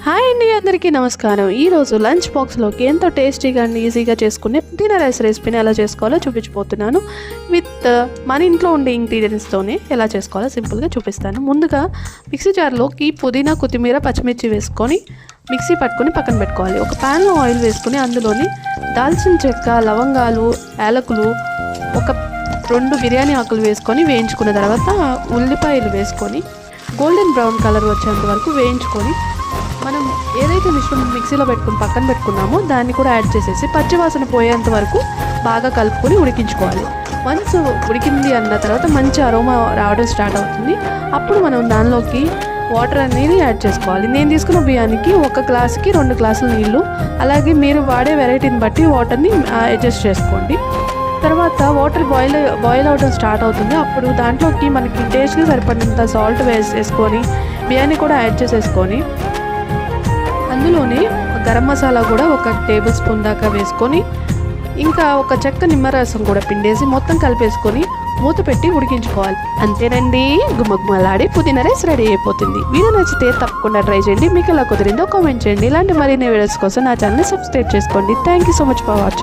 Hi అండి, అందరికీ నమస్కారం. ఈరోజు లంచ్ బాక్స్లోకి ఎంతో టేస్టీగా అండ్ ఈజీగా చేసుకునే పుదీనా రైస్ రెసిపీని ఎలా చేసుకోవాలో చూపించబోతున్నాను. విత్ మన ఇంట్లో ఉండే ఇంగ్రీడియంట్స్తోనే ఎలా చేసుకోవాలో సింపుల్గా చూపిస్తాను. ముందుగా మిక్సీ జార్లోకి పుదీనా, కొత్తిమీర, పచ్చిమిర్చి వేసుకొని మిక్సీ పట్టుకొని పక్కన పెట్టుకోవాలి. ఒక ప్యాన్లో ఆయిల్ వేసుకొని అందులోని దాల్చిన చెక్క, లవంగాలు, యాలకులు, ఒక 2 బిర్యానీ ఆకులు వేసుకొని వేయించుకున్న తర్వాత ఉల్లిపాయలు వేసుకొని గోల్డెన్ బ్రౌన్ కలర్ వచ్చేంత వరకు వేయించుకొని మనం ఏదైతే మిశ్రమం మిక్సీలో పెట్టుకుని పక్కన పెట్టుకున్నామో దాన్ని కూడా యాడ్ చేసేసి పచ్చివాసన పోయేంత వరకు బాగా కలుపుకొని ఉడికించుకోవాలి. వన్స్ ఉడికింది అన్న తర్వాత మంచి అరోమా రావడం స్టార్ట్ అవుతుంది. అప్పుడు మనం దానిలోకి వాటర్ అనేది యాడ్ చేసుకోవాలి. నేను తీసుకున్న బియ్యానికి 1 గ్లాసుకి 2 గ్లాసుల నీళ్ళు, అలాగే మీరు వాడే వెరైటీని బట్టి వాటర్ని అడ్జస్ట్ చేసుకోండి. తర్వాత వాటర్ బాయిల్ అవడం స్టార్ట్ అవుతుంది. అప్పుడు దాంట్లోకి మనకి టేస్ట్కి సరిపడినంత సాల్ట్ వేసేసుకొని బిర్యానీ కూడా యాడ్ చేసేసుకొని అందులోనే గరం మసాలా కూడా 1 టేబుల్ స్పూన్ దాకా వేసుకొని ఇంకా 1 చెక్క నిమ్మరసం కూడా పిండేసి మొత్తం కలిపేసుకొని మూత పెట్టి ఉడికించుకోవాలి. అంతేనండి, గుమ్మగుమ్మలాడి పుదీనా రైస్ రెడీ అయిపోతుంది. వీడియో నచ్చితే తప్పకుండా ట్రై చేయండి. మీకు ఎలా కుదిరిందో కామెంట్ చేయండి. ఇలాంటి మరిన్ని వీడియోస్ కోసం నా ఛానల్ని సబ్స్క్రైబ్ చేసుకోండి. Thank you so much for watching.